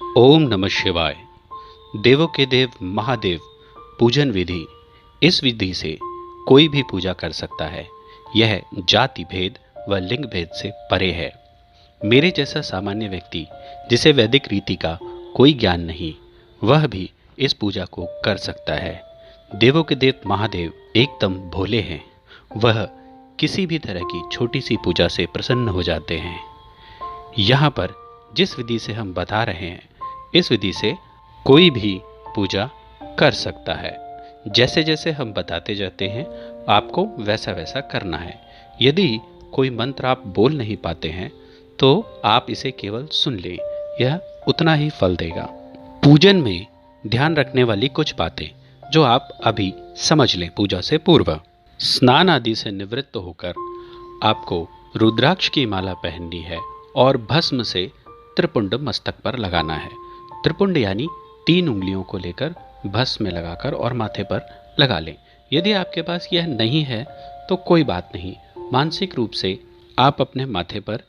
ओम नमः शिवाय। देवों के देव महादेव पूजन विधि। इस विधि से कोई भी पूजा कर सकता है। यह जाति भेद व लिंग भेद से परे है। मेरे जैसा सामान्य व्यक्ति जिसे वैदिक रीति का कोई ज्ञान नहीं, वह भी इस पूजा को कर सकता है। देवों के देव महादेव एकदम भोले हैं। वह किसी भी तरह की छोटी सी पूजा से प्रसन्न हो जाते हैं। यहाँ पर जिस विधि से हम बता रहे हैं, इस विधि से कोई भी पूजा कर सकता है। जैसे जैसे हम बताते जाते हैं, आपको वैसा वैसा करना है। यदि कोई मंत्र आप बोल नहीं पाते हैं तो आप इसे केवल सुन लें, यह उतना ही फल देगा। पूजन में ध्यान रखने वाली कुछ बातें जो आप अभी समझ लें। पूजा से पूर्व स्नान आदि से निवृत्त होकर आपको रुद्राक्ष की माला पहननी है और भस्म से त्रिपुंड मस्तक पर लगाना है। त्रिपुंड यानी 3 उंगलियों को लेकर भस्म में लगाकर और माथे पर लगा लें। यदि आपके पास यह नहीं है तो कोई बात नहीं, मानसिक रूप से आप अपने माथे पर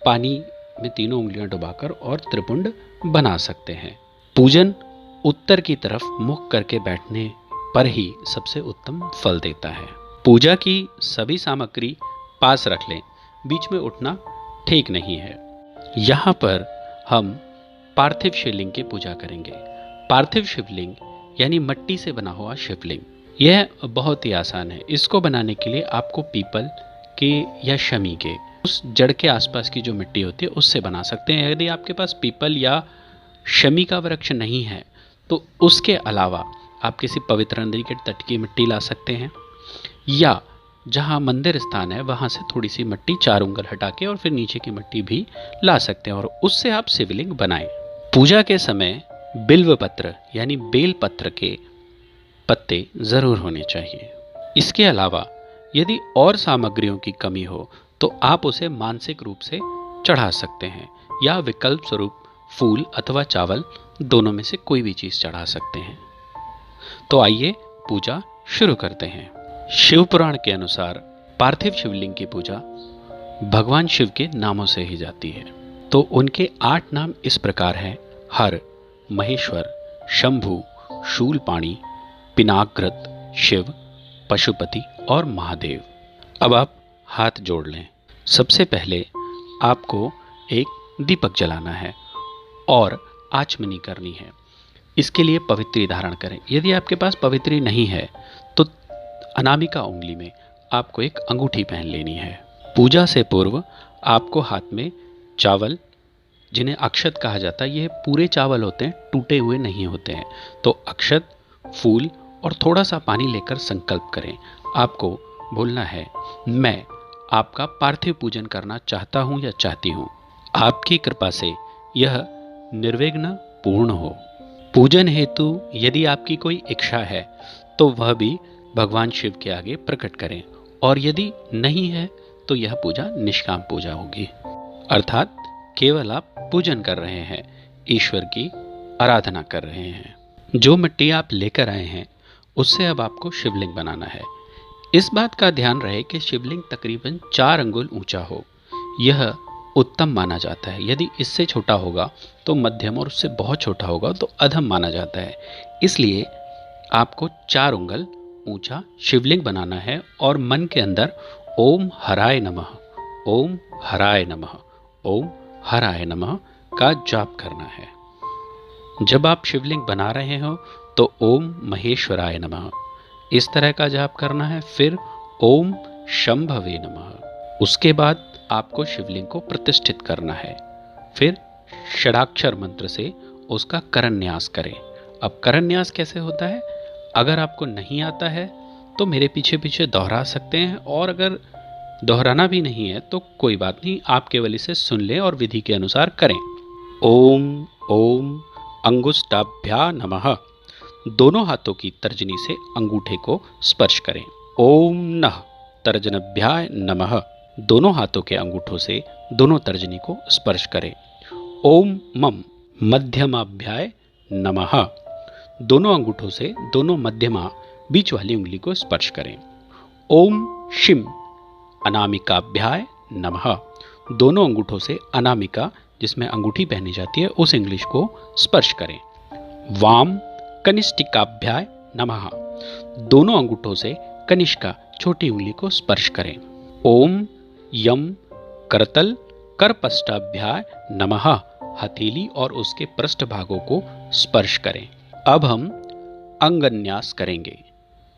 पानी में तीनों उंगलियां डुबाकर और त्रिपुंड बना सकते हैं। पूजन उत्तर की तरफ मुख करके बैठने पर ही सबसे उत्तम फल देता है। पूजा की सभी सामग्री पास रख लें, बीच में उठना ठीक नहीं है। यहाँ पर हम पार्थिव शिवलिंग की पूजा करेंगे। पार्थिव शिवलिंग यानी मिट्टी से बना हुआ शिवलिंग, यह बहुत ही आसान है। इसको बनाने के लिए आपको पीपल के या शमी के उस जड़ के आसपास की जो मिट्टी होती है उससे बना सकते हैं। यदि आपके पास पीपल या शमी का वृक्ष नहीं है तो उसके अलावा आप किसी पवित्र नदी के तट की मिट्टी ला सकते हैं, या जहाँ मंदिर स्थान है वहाँ से थोड़ी सी मिट्टी 4 उंगल हटा के और फिर नीचे की मिट्टी भी ला सकते हैं और उससे आप शिवलिंग बनाएं। पूजा के समय बिल्व पत्र यानी बेल पत्र के पत्ते ज़रूर होने चाहिए। इसके अलावा यदि और सामग्रियों की कमी हो तो आप उसे मानसिक रूप से चढ़ा सकते हैं, या विकल्प स्वरूप फूल अथवा चावल, दोनों में से कोई भी चीज़ चढ़ा सकते हैं। तो आइए पूजा शुरू करते हैं। शिव पुराण के अनुसार पार्थिव शिवलिंग की पूजा भगवान शिव के नामों से ही जाती है। तो उनके 8 नाम इस प्रकार हैं: हर, महेश्वर, शंभु, शूलपाणी, पिनाकृत, शिव, पशुपति और महादेव। अब आप हाथ जोड़ लें। सबसे पहले आपको एक दीपक जलाना है और आचमनी करनी है। इसके लिए पवित्री धारण करें। यदि आपके पास पवित्री नहीं है तो अनामिका उंगली में आपको एक अंगूठी पहन लेनी है। पूजा से पूर्व आपको हाथ में चावल, जिन्हें अक्षत कहा जाता है, ये पूरे चावल होते हैं, टूटे हुए नहीं होते हैं। तो अक्षत, फूल और थोड़ा सा पानी लेकर संकल्प करें। आपको बोलना है, मैं आपका पार्थिव पूजन करना चाहता हूँ या चाहती हूँ। आपकी कृपा से यह निर्विघ्न पूर्ण हो। पूजन हेतु यदि आपकी कोई इच्छा है तो वह भी भगवान शिव के आगे प्रकट करें, और यदि नहीं है तो यह पूजा निष्काम पूजा होगी, अर्थात केवल आप पूजन कर रहे हैं, ईश्वर की आराधना कर रहे हैं। जो मिट्टी आप लेकर आए हैं उससे अब आपको शिवलिंग बनाना है। इस बात का ध्यान रहे कि शिवलिंग तकरीबन 4 अंगुल ऊंचा हो, यह उत्तम माना जाता है। यदि इससे छोटा होगा तो मध्यम, और उससे बहुत छोटा होगा तो अधम माना जाता है। इसलिए आपको 4 उंगल ऊंचा शिवलिंग बनाना है और मन के अंदर ओम हराय नमः, ओम हराय नमः, ओम हराय नमः का जाप करना है। जब आप शिवलिंग बना रहे हो तो ओम महेश्वराय नमः इस तरह का जाप करना है, फिर ओम शंभवे नमः। उसके बाद आपको शिवलिंग को प्रतिष्ठित करना है। फिर षडाक्षर मंत्र से उसका करन्यास करें। अब करन्यास कैसे होता है, अगर आपको नहीं आता है तो मेरे पीछे पीछे दोहरा सकते हैं, और अगर दोहराना भी नहीं है तो कोई बात नहीं, आप केवल इसे सुन लें और विधि के अनुसार करें। ओम ओम अंगुष्ठाभ्या नमः। दोनों हाथों की तर्जनी से अंगूठे को स्पर्श करें। ओम नः तर्जनभ्याय नमः। दोनों हाथों के अंगूठों से दोनों तर्जनी को स्पर्श करें। ओम मम मध्यमाभ्याय नमः। दोनों अंगूठों से दोनों मध्यमा बीच वाली उंगली को स्पर्श करें। ओम शिम अनामिकाभ्याय नमः। दोनों अंगूठों से अनामिका जिसमें अंगूठी पहनी जाती है उस इंग्लिश को स्पर्श करें। वाम कनिष्ठिकाभ्याय नमः, दोनों अंगूठों से कनिष्का छोटी उंगली को स्पर्श करें। ओम यम करतल करपष्टाभ्याय नमः, हथेली और उसके पृष्ठ भागों को स्पर्श करें। अब हम अंगन्यास करेंगे।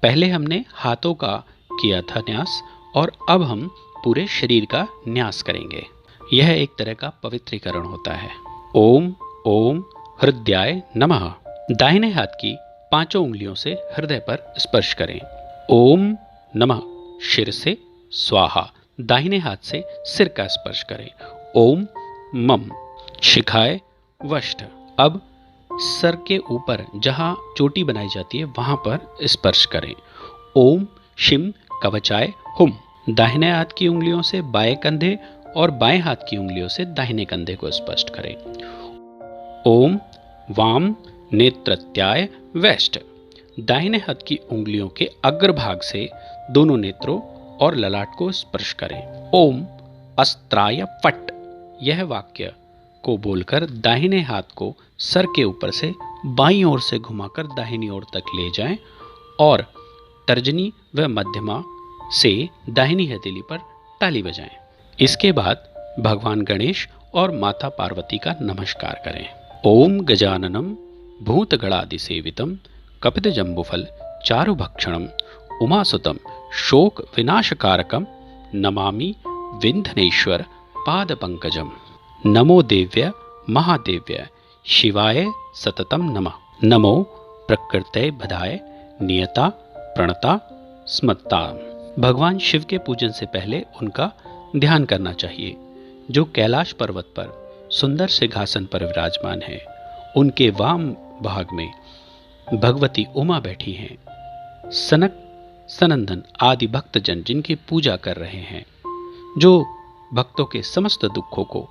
पहले हमने हाथों का किया था न्यास और अब हम पूरे शरीर का न्यास करेंगे। यह एक तरह का पवित्रीकरण होता है। ओम ओम हृदयाय नमः, दाहिने हाथ की पांचों उंगलियों से हृदय पर स्पर्श करें। ओम नमः शिर से स्वाहा, दाहिने हाथ से सिर का स्पर्श करें। ओम मम शिखाय वष्ट, अब सर के ऊपर जहां चोटी बनाई जाती है वहां पर स्पर्श करें। ओम शिम कवचाय हुम, दाहिने हाथ की उंगलियों से बाएं कंधे और बाएं हाथ की उंगलियों से दाहिने कंधे को स्पर्श करें। ओम वाम नेत्रत्याय वेस्ट, दाहिने हाथ की उंगलियों के अग्रभाग से दोनों नेत्रों और ललाट को स्पर्श करें। ओम अस्त्राय फट, यह वाक्य को बोलकर दाहिने हाथ को सर के ऊपर से बाईं ओर से घुमाकर दाहिनी ओर तक ले जाएं और तर्जनी व मध्यमा से दाहिनी हथेली पर ताली बजाएं। इसके बाद भगवान गणेश और माता पार्वती का नमस्कार करें। ओम गजाननम भूतगणादि सेवितम कपित जम्बुफल चारुभक्षणम उमासुतम शोक विनाशकारकम नमामि विंध्यनेश्वर पाद पंकजम। नमो देव्य महादेव्य शिवाय सततम नमः। नमो प्रकृते बधाय नियता प्रणता स्मत्ता। भगवान शिव के पूजन से पहले उनका ध्यान करना चाहिए, जो कैलाश पर्वत पर सुंदर सिंहासन पर विराजमान है। उनके वाम भाग में भगवती उमा बैठी हैं। सनक सनंदन आदि भक्तजन जिनकी पूजा कर रहे हैं, जो भक्तों के समस्त दुखों को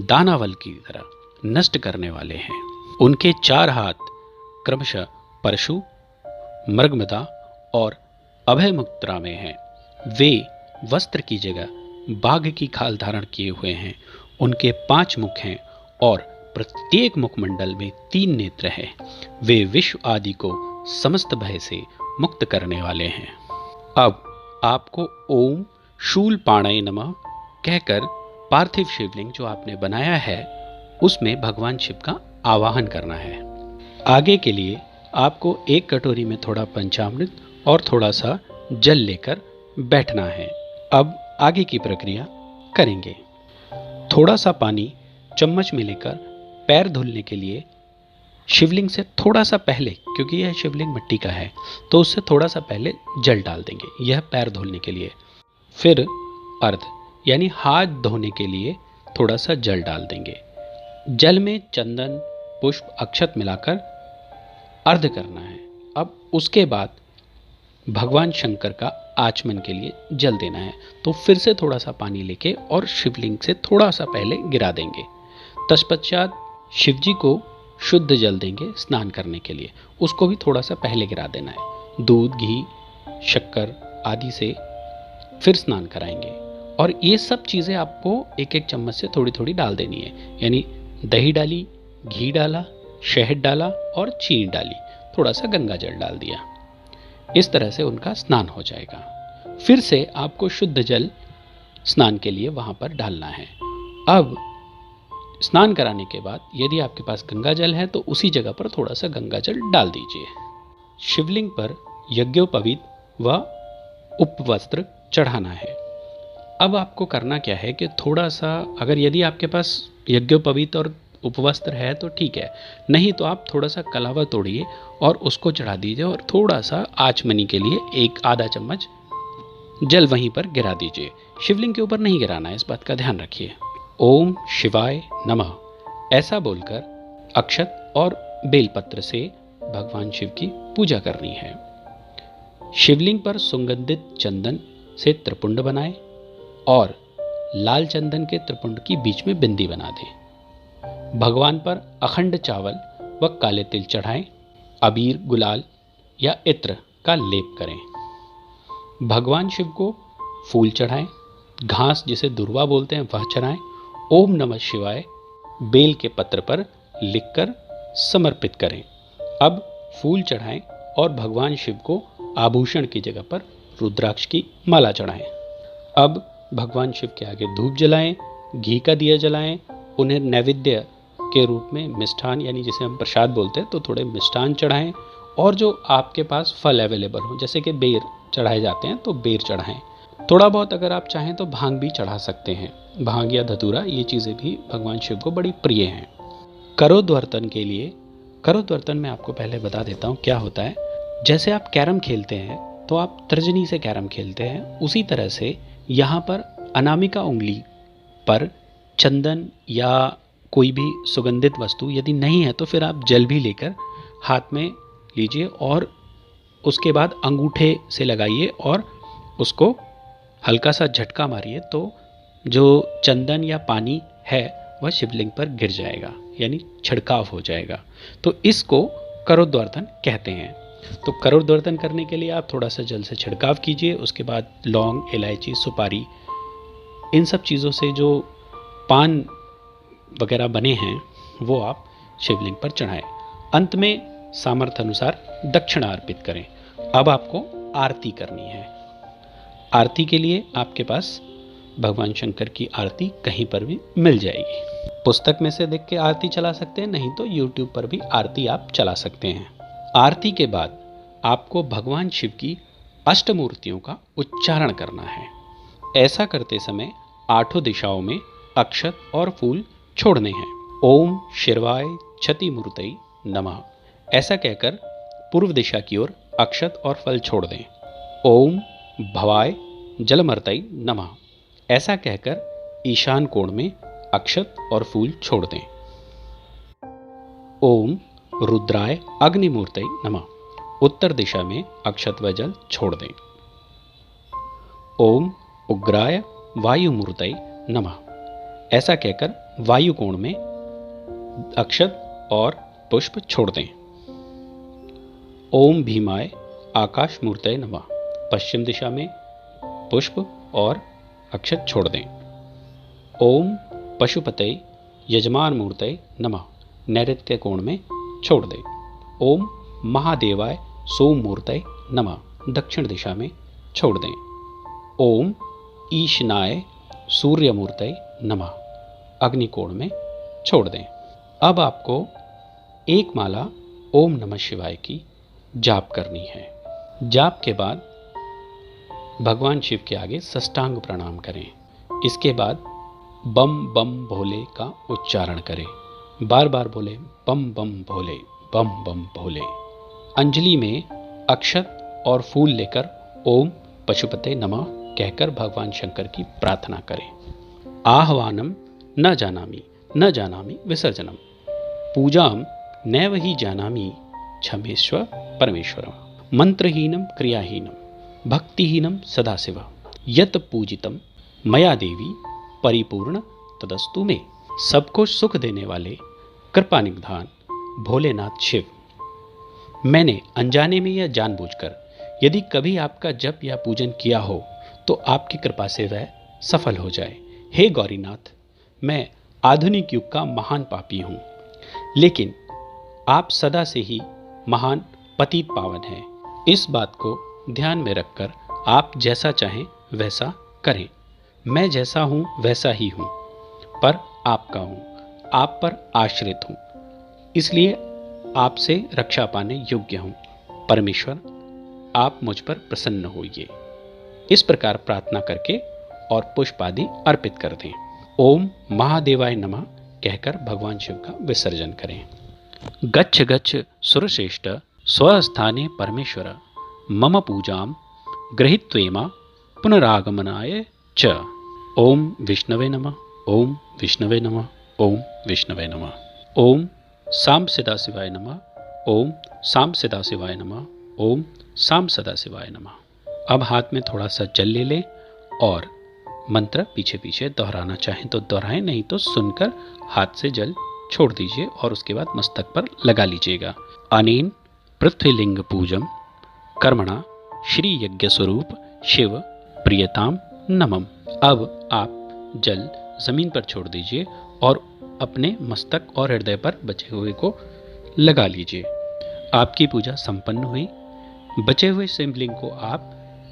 दानावल की तरह नष्ट करने वाले हैं। उनके चार हाथ क्रमशः परशु, मृगमदा और अभय मुद्रा में हैं। वे वस्त्र की जगह बाघ की खाल धारण किए हुए हैं। उनके 5 मुख हैं और प्रत्येक मुखमंडल में 3 नेत्र हैं। वे विश्व आदि को समस्त भय से मुक्त करने वाले हैं। अब आपको ओम शूलपाणय नमः कहकर पार्थिव शिवलिंग जो आपने बनाया है उसमें भगवान शिव का आवाहन करना है। आगे के लिए आपको एक कटोरी में थोड़ा पंचामृत और थोड़ा सा जल लेकर बैठना है। अब आगे की प्रक्रिया करेंगे। थोड़ा सा पानी चम्मच में लेकर पैर धुलने के लिए शिवलिंग से थोड़ा सा पहले, क्योंकि यह शिवलिंग मिट्टी का है तो उससे थोड़ा सा पहले जल डाल देंगे, यह पैर धुलने के लिए। फिर अर्ध यानी हाथ धोने के लिए थोड़ा सा जल डाल देंगे। जल में चंदन पुष्प अक्षत मिलाकर अर्ध करना है। अब उसके बाद भगवान शंकर का आचमन के लिए जल देना है, तो फिर से थोड़ा सा पानी लेके और शिवलिंग से थोड़ा सा पहले गिरा देंगे। तत्पश्चात शिव जी को शुद्ध जल देंगे स्नान करने के लिए, उसको भी थोड़ा सा पहले गिरा देना है। दूध घी शक्कर आदि से फिर स्नान कराएंगे और ये सब चीज़ें आपको एक एक चम्मच से थोड़ी थोड़ी डाल देनी है। यानी दही डाली, घी डाला, शहद डाला और चीनी डाली, थोड़ा सा गंगा जल डाल दिया। इस तरह से उनका स्नान हो जाएगा। फिर से आपको शुद्ध जल स्नान के लिए वहाँ पर डालना है। अब स्नान कराने के बाद यदि आपके पास गंगा जल है तो उसी जगह पर थोड़ा सा गंगा जल डाल दीजिए। शिवलिंग पर यज्ञोपवीत व उपवस्त्र चढ़ाना है। अब आपको करना क्या है कि थोड़ा सा, अगर यदि आपके पास यज्ञोपवीत और उपवस्त्र है तो ठीक है, नहीं तो आप थोड़ा सा कलावा तोड़िए और उसको चढ़ा दीजिए और थोड़ा सा आचमनी के लिए एक आधा चम्मच जल वहीं पर गिरा दीजिए। शिवलिंग के ऊपर नहीं गिराना है, इस बात का ध्यान रखिए। ओम शिवाय नमः ऐसा बोलकर अक्षत और बेलपत्र से भगवान शिव की पूजा करनी है। शिवलिंग पर सुगंधित चंदन से त्रिपुंड बनाएं और लाल चंदन के त्रिपुंड की बीच में बिंदी बना दें। भगवान पर अखंड चावल व काले तिल चढ़ाएं। अबीर गुलाल या इत्र का लेप करें। भगवान शिव को फूल चढ़ाएं। घास जिसे दुर्वा बोलते हैं वह चढ़ाएं। ओम नमः शिवाय बेल के पत्र पर लिखकर समर्पित करें। अब फूल चढ़ाएं और भगवान शिव को आभूषण की जगह पर रुद्राक्ष की माला चढ़ाएं। अब भगवान शिव के आगे धूप जलाएं, घी का दिया जलाएं, उन्हें नैवेद्य के रूप में मिष्ठान यानी जिसे हम प्रसाद बोलते हैं तो थोड़े मिष्ठान चढ़ाएं, और जो आपके पास फल अवेलेबल हो जैसे कि बेर चढ़ाए जाते हैं तो बेर चढ़ाएं। थोड़ा बहुत अगर आप चाहें तो भांग भी चढ़ा सकते हैं। भांग या धतूरा ये चीज़ें भी भगवान शिव को बड़ी प्रिय हैं। करोद्वर्तन के लिए, करोद्वर्तन में आपको पहले बता देता हूँ क्या होता है। जैसे आप कैरम खेलते हैं तो आप तर्जनी से कैरम खेलते हैं, उसी तरह से यहाँ पर अनामिका उंगली पर चंदन या कोई भी सुगंधित वस्तु यदि नहीं है तो फिर आप जल भी लेकर हाथ में लीजिए और उसके बाद अंगूठे से लगाइए और उसको हल्का सा झटका मारिए तो जो चंदन या पानी है वह शिवलिंग पर गिर जाएगा, यानी छिड़काव हो जाएगा। तो इसको करोद्वर्तन कहते हैं। तो करोद्वर्तन करने के लिए आप थोड़ा सा जल से छिड़काव कीजिए, उसके बाद लौंग, इलायची, सुपारी, इन सब चीज़ों से जो पान वगैरह बने हैं वो आप शिवलिंग पर चढ़ाएं। अंत में सामर्थ्य अनुसार दक्षिणा अर्पित करें। अब आपको आरती करनी है। आरती के लिए आपके पास भगवान शंकर की आरती कहीं पर भी मिल जाएगी। पुस्तक में से देख के आरती चला सकते हैं, नहीं तो YouTube पर भी आरती आप चला सकते हैं। आरती के बाद आपको भगवान शिव की अष्टमूर्तियों का उच्चारण करना है। ऐसा करते समय आठों दिशाओं में अक्षत और फूल छोड़ने हैं। ओम शिवाय क्षति मूर्तये नमः ऐसा कहकर पूर्व दिशा की ओर अक्षत और फल छोड़ दें। ओम भवाय जलमर्तये नमः ऐसा कहकर ईशान कोण में अक्षत और फूल छोड़ दें। ओम रुद्राय अग्निमूर्तये नमः उत्तर दिशा में अक्षत व जल छोड़ दें। ओम उग्राय वायुमूर्तये नमः ऐसा कहकर वायु कोण में अक्षत और पुष्प छोड़ दें। ओम भीमाय आकाश मूर्तये नमः पश्चिम दिशा में पुष्प और अक्षत छोड़ दें। ओम पशुपतये यजमान मूर्तये नमः नैऋत्य कोण में छोड़ दें। ओम महादेवाय सोम मूर्तये नमः दक्षिण दिशा में छोड़ दें। ओम ईशनाय सूर्य मूर्तये नमः अग्निकोण में छोड़ दें। अब आपको एक माला ओम नमः शिवाय की जाप करनी है। जाप के बाद भगवान शिव के आगे साष्टांग प्रणाम करें। इसके बाद बम बम भोले का उच्चारण करें। बार बार बोले बम बम भोले, बम बम भोले। अंजलि में अक्षत और फूल लेकर ओम पशुपते नमः कहकर भगवान शंकर की प्रार्थना करें। आह्वानम न जानामि विसर्जनम पूजाम नैव ही जानामि क्षमेश्वर परमेश्वर मंत्रहीनम क्रियाहीनम भक्तिहीनम सदाशिव यत पूजितम मया देवी परिपूर्ण तदस्तु में। सबको सुख देने वाले कृपा निधान भोलेनाथ शिव, मैंने अनजाने में या जानबूझकर यदि कभी आपका जप या पूजन किया हो तो आपकी कृपा से वह सफल हो जाए। हे गौरीनाथ, मैं आधुनिक युग का महान पापी हूँ, लेकिन आप सदा से ही महान पतित पावन हैं। इस बात को ध्यान में रखकर आप जैसा चाहें वैसा करें। मैं जैसा हूँ वैसा ही हूँ, पर आपका हूँ, आप पर आश्रित हूँ, इसलिए आपसे रक्षा पाने योग्य हूँ। परमेश्वर, आप मुझ पर प्रसन्न होइए। इस प्रकार प्रार्थना करके और पुष्प आदि अर्पित कर दें। ओम महादेवाय नमः कहकर भगवान शिव का विसर्जन करें। गच्छ गच्छ सुरश्रेष्ठ स्वस्थाने परमेश्वर मम पूजाम गृहीत्वेमा पुनरागमनाय च। ओम विष्णवे नमः, ओम विष्णवे नमः, ओम विष्णवे नमः। ओम साम सदाशिवाय नमः, ओम साम सदाशिवाय नमः, ओम साम सदाशिवाय नमः। अब हाथ में थोड़ा सा जल ले लें और मंत्र पीछे पीछे दोहराना चाहें तो दोहराएं, नहीं तो सुनकर हाथ से जल छोड़ दीजिए और उसके बाद मस्तक पर लगा लीजिएगा। अनेन पृथ्वीलिंग पूजम कर्मणा श्री यज्ञ स्वरूप शिव प्रियताम नमम। अब आप जल जमीन पर छोड़ दीजिए और अपने मस्तक और हृदय पर बचे हुए को लगा लीजिए। आपकी पूजा संपन्न हुई। बचे हुए शिवलिंग को आप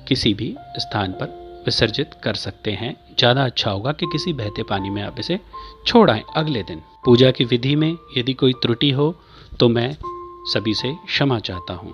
किसी भी स्थान पर विसर्जित कर सकते हैं। ज़्यादा अच्छा होगा कि किसी बहते पानी में आप इसे छोड़ आएं अगले दिन। पूजा की विधि में यदि कोई त्रुटि हो तो मैं सभी से क्षमा चाहता हूँ।